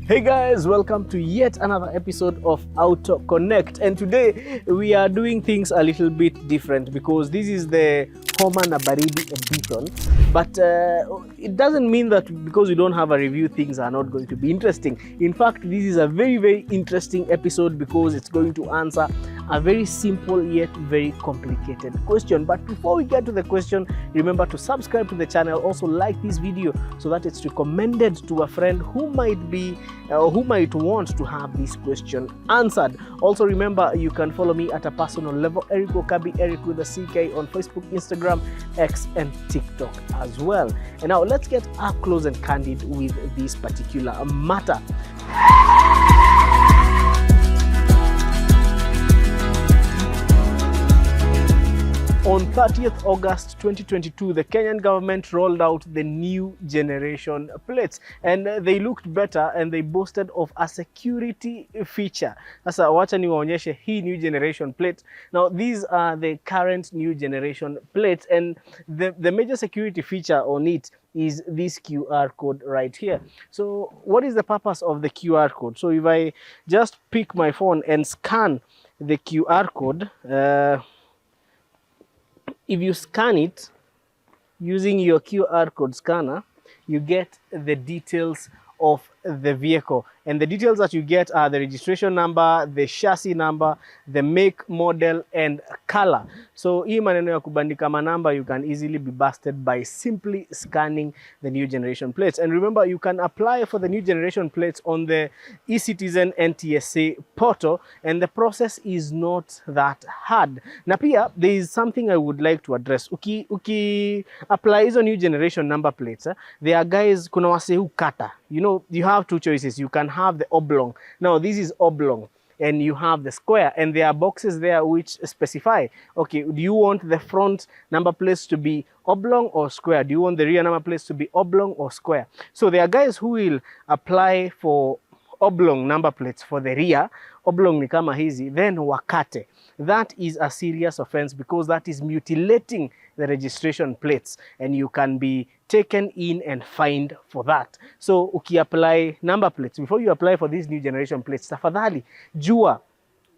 Hey guys, welcome to yet another episode of Auto Connect, and today we are doing things a little bit different because this is the Homa na Baridi edition. But it doesn't mean that because we don't have a review, things are not going to be interesting. In fact, this is a very interesting episode because it's going to answer a very simple yet very complicated question. But before we get to the question, remember to subscribe to the channel. Also like this video so that it's recommended to a friend who might want to have this question answered. Also remember, you can follow me at a personal level, Eric Okabi, Eric with a CK, on Facebook, Instagram, X and TikTok as well. And now let's get up close and candid with this particular matter. On 30th August 2022, the Kenyan government rolled out the new generation plates, and they looked better and they boasted of a security feature. Sasa wacha niwaonyeshe hii new generation plate. Now these are the current new generation plates, and the major security feature on it is this QR code right here. So what is the purpose of the QR code? So if I just pick my phone and scan the QR code, if you scan it using your QR code scanner, you get the details of the vehicle. And the details that you get are the registration number, the chassis number, the make, model, and color. So hii maneno ya kubandika manamba, you can easily be busted by simply scanning the new generation plates. And remember, you can apply for the new generation plates on the eCitizen NTSA portal, and the process is not that hard. Na pia, there is something I would like to address. Uki apply hizo new generation number plates, there are guys, kuna wase hu kata. You know, you have two choices. You can have the oblong. Now this is oblong, and you have the square, and there are boxes there which specify, okay, do you want the front number plates to be oblong or square? Do you want the rear number plates to be oblong or square? So there are guys who will apply for oblong number plates for the rear, oblong ni kama hizi, then wakate. That is a serious offense because that is mutilating the registration plates, and you can be taken in and fined for that. So uki apply number plates, before you apply for these new generation plates, tafadhali jua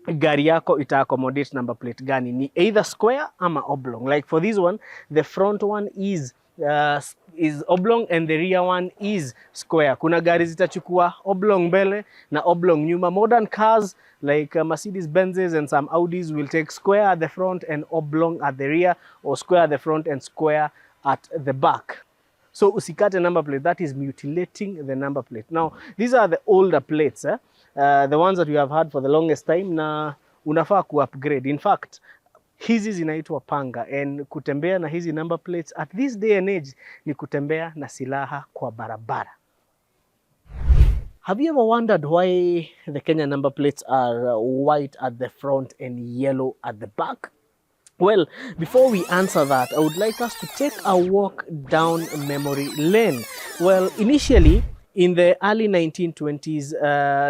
gari yako ita accommodate number plate gani, ni either square ama oblong. Like for this one, the front one is oblong and the rear one is square. Kuna gari zitachukua oblong mbele na oblong nyuma. Modern cars like Mercedes Benzes and some Audis will take square at the front and oblong at the rear, or square at the front and square at the back. So usikate number plate, that is mutilating the number plate. Now these are the older plates, the ones that we have had for the longest time, na unafaa ku-upgrade. In fact, hizi zinaitwa panga, and kutembea na hizi number plates at this day and age ni kutembea na silaha kwa barabara. Have you ever wondered why the Kenyan number plates are white at the front and yellow at the back? Well, before we answer that, I would like us to take a walk down memory lane. Well, initially, in the early 1920s,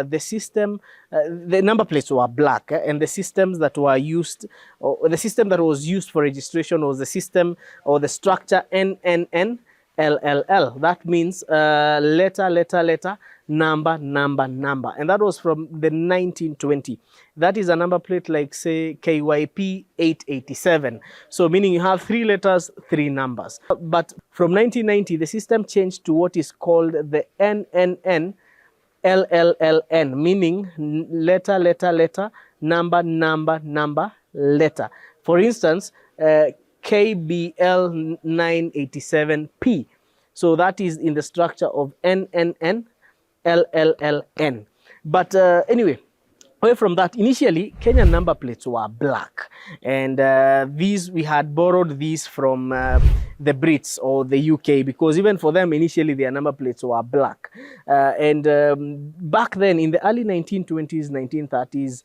the system, the number plates were black, and the systems that were used, or the system that was used for registration was the system or the structure NNN LLL. That means letter, number, and that was from the 1920. That is a number plate like, say, KYP 887. So meaning you have 3 letters, 3 numbers. But from 1990, the system changed to what is called the NNN LLLN, meaning letter, number, letter. For instance, KBL 987P. So that is in the structure of NNN LLLN. But anyway, away from that, initially Kenyan number plates were black, and these, we had borrowed these from the Brits or the UK, because even for them initially their number plates were black. And back then in the early 1920s, 1930s,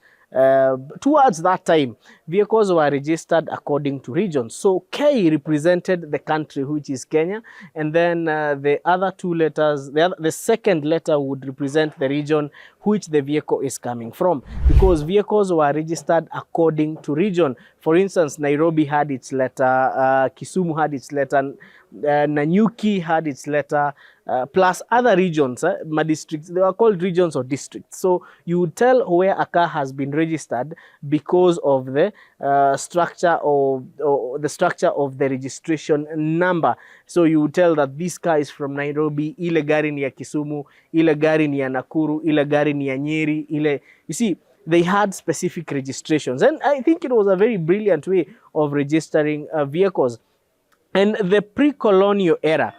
towards that time, vehicles were registered according to regions. So K represented the country, which is Kenya, and then the other 2 letters, the second letter would represent the region which the vehicle is coming from, because vehicles were registered according to region. For instance, Nairobi had its letter, Kisumu had its letter, Nanyuki had its letter, plus other regions, districts. They were called regions or districts. So you would tell where a car has been registered because of the structure or the structure of the registration number. So you would tell that this car is from Nairobi, ile gari ni ya Kisumu, ile gari ni ya Nakuru, ile gari ni ya Nyeri, ile, you see, they had specific registrations. And I think it was a very brilliant way of registering vehicles. And the pre-colonial era,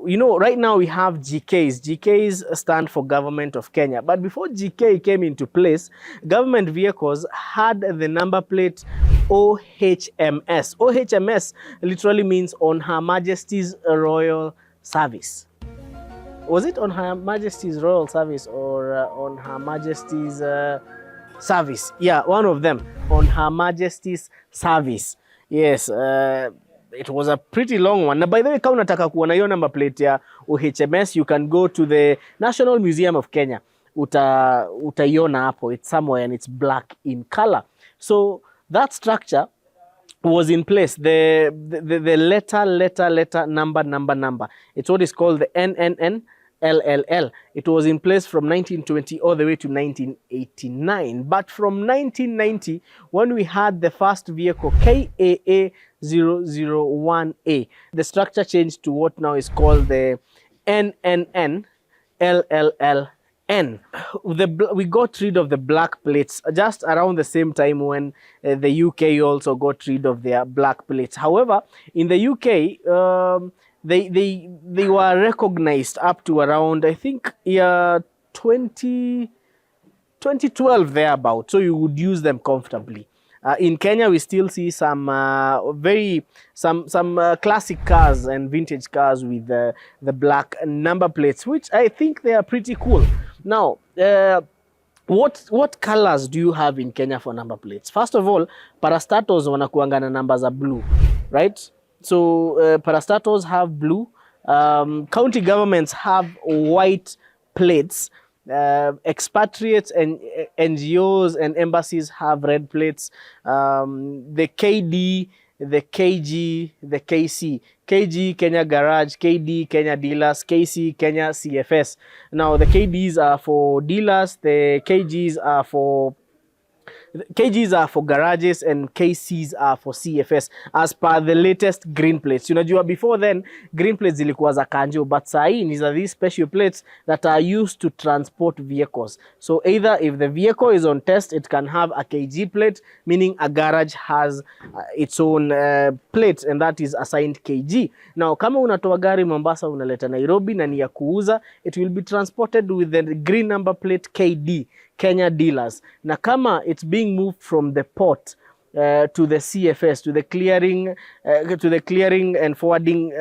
you know, right now we have GKs. GKs stand for Government of Kenya. But before GK came into place, government vehicles had the number plate OHMS. OHMS literally means On Her Majesty's Royal Service. Was it On Her Majesty's Royal Service or On Her Majesty's Service? Yeah, one of them. On Her Majesty's Service. Yes, it was a pretty long one. Now, by the way, kama unataka kuona hiyo number plate ya OHMS, you can go to the National Museum of Kenya. Utaiona hapo. It's somewhere and it's black in color. So that structure was in place. The letter, number. It's what is called the NNN. LLL. It was in place from 1920 all the way to 1989. But from 1990, when we had the first vehicle, KAA 001A, the structure changed to what now is called the NNN LLLN. We got rid of the black plates just around the same time when the UK also got rid of their black plates. However, in the UK, they were recognized up to around, I think, year 2012 thereabout. So you would use them comfortably. In Kenya, we still see some classic cars and vintage cars with the black number plates, which I think they are pretty cool. Now, what colors do you have in Kenya for number plates? First of all, parastatos wanakuanga na numbers are blue, right? So parastatos have blue. County governments have white plates. Expatriates and NGOs and embassies have red plates. The KD, the KG, the KC. KG, Kenya Garage. KD, Kenya Dealers. KC, Kenya CFS. Now, the KDs are for dealers. The KGs are for garages and KCs are for CFS as per the latest green plates. Unajua, before then, green plates zilikuwa za kanjo, but sahi these are these special plates that are used to transport vehicles. So either if the vehicle is on test, it can have a KG plate, meaning a garage has its own plate and that is assigned KG. Now, kama unatoa gari Mombasa unaleta Nairobi na ni ya kuuza, it will be transported with the green number plate KD. Kenya Dealers. Na kama it's being moved from the port to the CFS, to the clearing and forwarding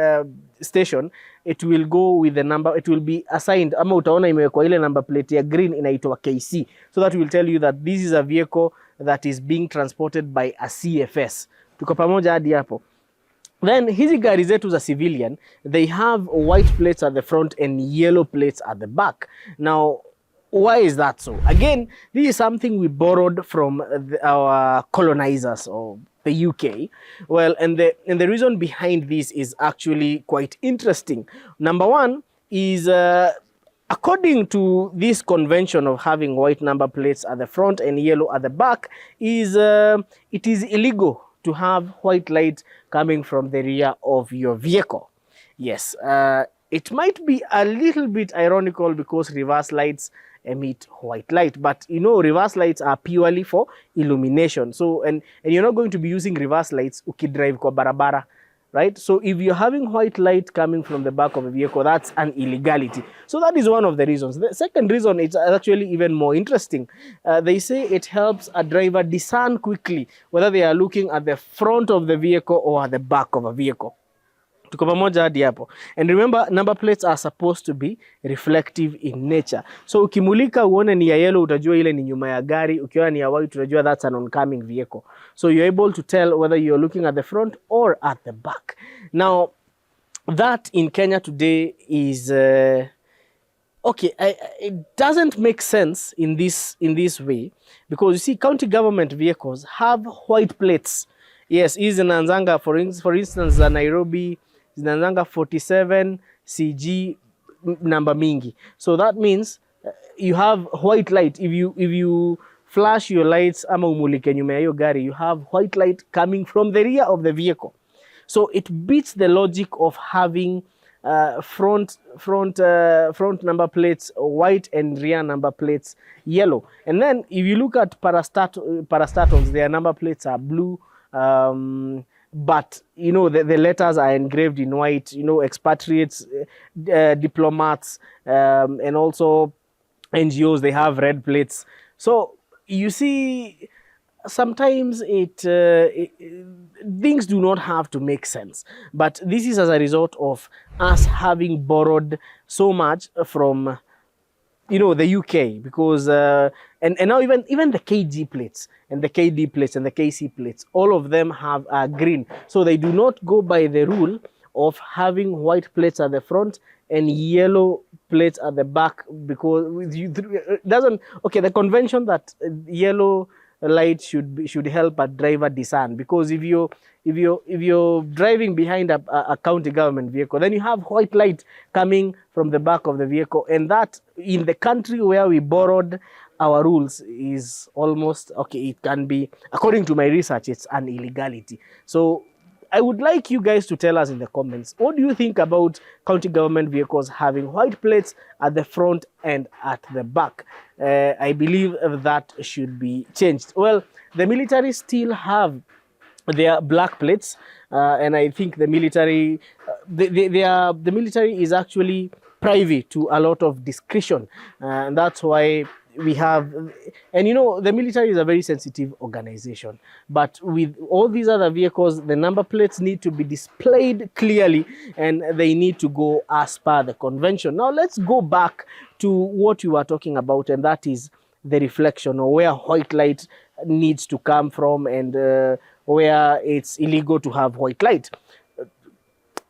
station, it will go with the number, it will be assigned. Ama utaona imewekwa ile number plate ya green inaitwa KC. So that will tell you that this is a vehicle that is being transported by a CFS. Tuko pamoja hadi hapo. Then hizi gari zetu za civilian, they have white plates at the front and yellow plates at the back. Now, why is that so? Again, this is something we borrowed from our colonizers or the UK. Well, and the reason behind this is actually quite interesting. Number one is, according to this convention of having white number plates at the front and yellow at the back, is it is illegal to have white light coming from the rear of your vehicle. Yes, it might be a little bit ironical because reverse lights emit white light, but you know, reverse lights are purely for illumination. So and you're not going to be using reverse lights ukidrive kwa barabara, right? So if you're having white light coming from the back of a vehicle, that's an illegality. So that is one of the reasons. The second reason is actually even more interesting. They say it helps a driver discern quickly whether they are looking at the front of the vehicle or at the back of a vehicle. Tuko pamoja hadi hapo. And remember, number plates are supposed to be reflective in nature. So ukimulika uone ni ya yellow, utajua ile ni nyuma ya gari. Ukiona ni ya white, utajua that's an oncoming vehicle. So you're able to tell whether you're looking at the front or at the back. Now, that in Kenya today is okay. It doesn't make sense in this way because you see, county government vehicles have white plates. Yes, is in Nzanga, for instance, Nairobi, zinaanzanga 47 CG namba mingi. So that means you have white light. If you flash your lights ama umulike nyuma ya hiyo gari, you have white light coming from the rear of the vehicle. So it beats the logic of having front number plates white and rear number plates yellow. And then if you look at parastatals, their number plates are blue, but you know the letters are engraved in white. You know, expatriates, diplomats, and also NGOs, they have red plates. So you see, sometimes things do not have to make sense, but this is as a result of us having borrowed so much from, you know, the UK, because and now even the KG plates and the KD plates and the KC plates, all of them have green, so they do not go by the rule of having white plates at the front and yellow plates at the back, because it doesn't. Okay, the convention that yellow light should help a driver discern, because if you're driving behind a county government vehicle, then you have white light coming from the back of the vehicle, and that in the country where we borrowed our rules is almost okay. It can be, according to my research, it's an illegality. So I would like you guys to tell us in the comments, what do you think about county government vehicles having white plates at the front and at the back? I believe that should be changed. Well, the military still have their black plates, and I think the military, the military is actually privy to a lot of discretion, and that's why we have, and you know, the military is a very sensitive organization, but with all these other vehicles, the number plates need to be displayed clearly, and they need to go as per the convention. Now let's go back to what you were talking about, and that is the reflection, or where white light needs to come from, and where it's illegal to have white light.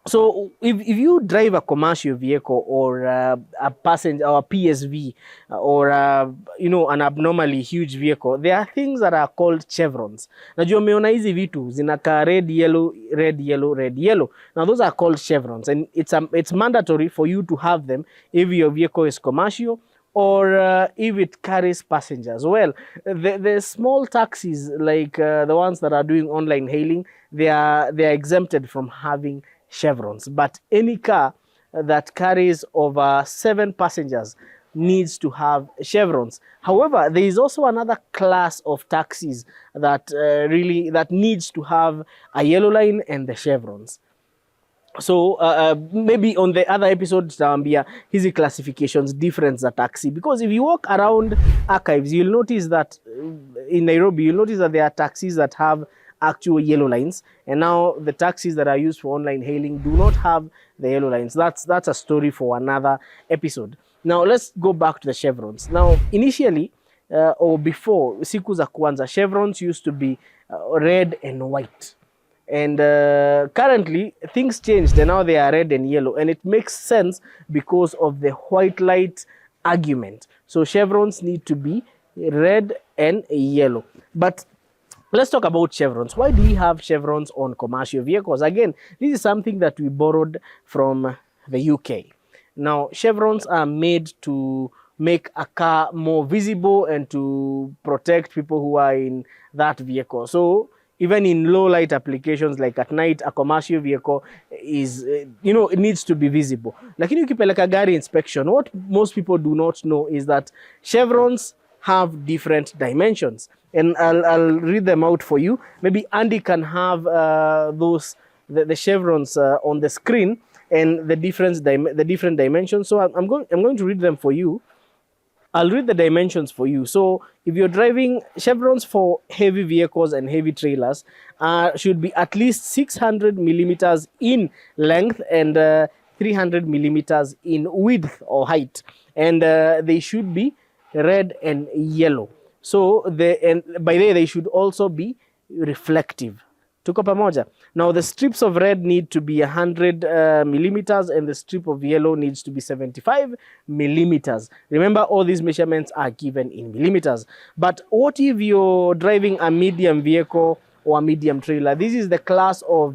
So if you drive a commercial vehicle or a passenger or a PSV or you know, an abnormally huge vehicle, there are things that are called chevrons. Najua umeona hizi vitu zinaka red yellow red yellow red yellow. Now those are called chevrons, and it's mandatory for you to have them if your vehicle is commercial or if it carries passengers. Well, the small taxis like the ones that are doing online hailing, they are exempted from having chevrons, but any car that carries over 7 passengers needs to have chevrons. However, there is also another class of taxis that that needs to have a yellow line and the chevrons. So maybe on the other episode tutaambia hizi classifications different za taxi, because if you walk around archives, you'll notice that in Nairobi, you'll notice that there are taxis that have actual yellow lines, and now the taxis that are used for online hailing do not have the yellow lines. That's a story for another episode. Now let's go back to the chevrons. Now initially or before siku za kwanza, chevrons used to be red and white, and currently things changed and now they are red and yellow, and it makes sense because of the white light argument. So chevrons need to be red and yellow. But let's talk about chevrons. Why do we have chevrons on commercial vehicles? Again, this is something that we borrowed from the UK. Now, chevrons are made to make a car more visible and to protect people who are in that vehicle. So even in low light applications like at night, a commercial vehicle is, you know, it needs to be visible. Lakini ukipeleka gari inspection, what most people do not know is that chevrons have different dimensions. And I'll read them out for you. Maybe Andy can have the chevrons on the screen and the different dimensions. So I'm going to read them for you. I'll read the dimensions for you. So if you're driving, chevrons for heavy vehicles and heavy trailers should be at least 600 millimeters in length and 300 millimeters in width or height, and they should be red and yellow. So by there they should also be reflective. Tuko pamoja? Now the strips of red need to be 100 millimeters and the strip of yellow needs to be 75 millimeters. Remember, all these measurements are given in millimeters. But what if you're driving a medium vehicle or a medium trailer? This is the class of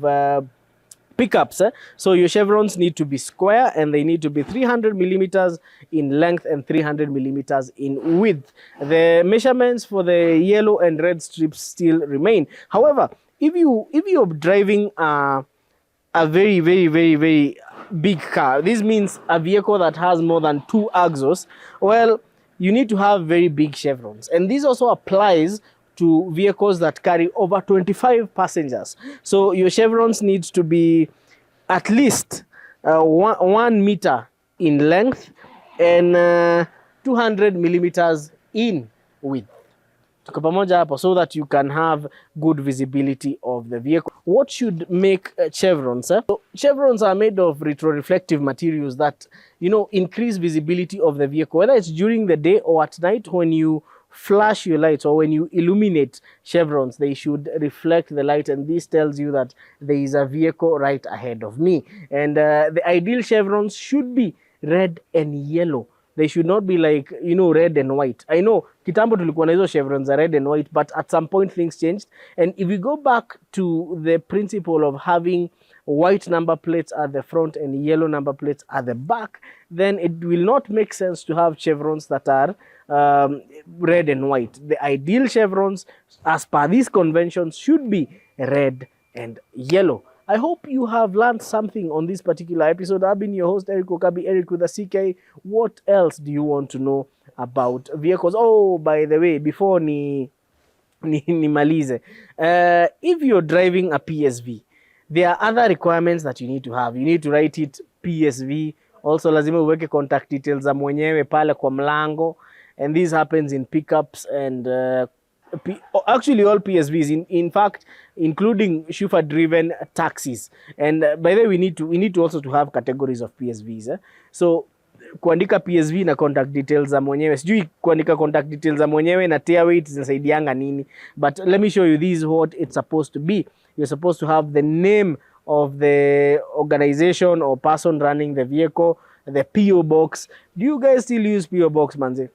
pickups. So your chevrons need to be square, and they need to be 300 millimeters in length and 300 millimeters in width. The measurements for the yellow and red strips still remain. However, if you're driving a very, very, very, very big car, this means a vehicle that has more than 2 axles, well, you need to have very big chevrons. And this also applies to vehicles that carry over 25 passengers. So your chevrons need to be at least 1 meter in length and 200 millimeters in width. Tuko pamoja hapo, so that you can have good visibility of the vehicle. What should make chevrons? So chevrons are made of retroreflective materials that, you know, increase visibility of the vehicle, whether it's during the day or at night. When you flash your lights or when you illuminate chevrons, they should reflect the light, and this tells you that there is a vehicle right ahead of me. And the ideal chevrons should be red and yellow. They should not be like, you know, red and white. I know kitambo tulikuwa na hizo chevrons are red and white, but at some point things changed. And if we go back to the principle of having white number plates at the front and yellow number plates at the back, then it will not make sense to have chevrons that are red and white. The ideal chevrons, as per these conventions, should be red and yellow. I hope you have learned something on this particular episode. I've been your host, Eric Okabi, Eric with a CK. What else do you want to know about vehicles? Oh, by the way, before nimalize, if you're driving a PSV, there are other requirements that you need to have. You need to write it PSV. Also, lazima uweke contact details za mwenyewe pale kwa mlango. And this happens in pickups and actually all PSVs, in fact, including chauffeur-driven taxis. And by the way, we need to also to have categories of PSVs. So kuandika PSV na contact details za mwenyewe. Sijui kuandika contact details za mwenyewe na tear weight zinasaidianga nini. But let me show you, this is what it's supposed to be. You're supposed to have the name of the organization or person running the vehicle, the PO box. Do you guys still use PO box, manze?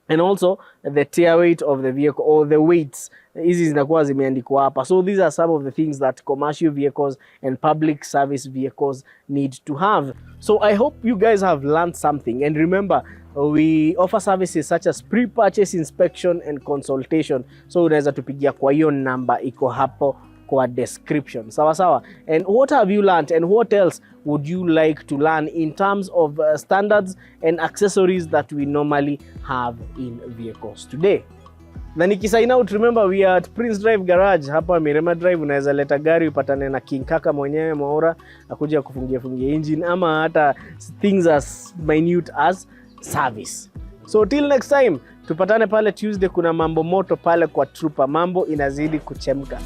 And also the tear weight of the vehicle, or the weights. Hizi zinakuwa zimeandikwa hapa. So these are some of the things that commercial vehicles and public service vehicles need to have. So I hope you guys have learned something. And remember, we offer services such as pre-purchase inspection and consultation. So unaweza tupigia kwa hiyo namba iko hapo kwa description. Sawa sawa. And what have you learned, and what else would you like to learn in terms of standards and accessories that we normally have in vehicles today? Na nikisign out, remember we are at Prince Drive Garage hapa Mirema Drive. Unaweza leta gari upatane na King Kaka mwenyewe Mwaura akuja kufungia engine, ama hata things as minute as service. So till next time, tupatane pale Tuesday. Kuna mambo moto pale kwa Trooper, mambo inazidi kuchemka.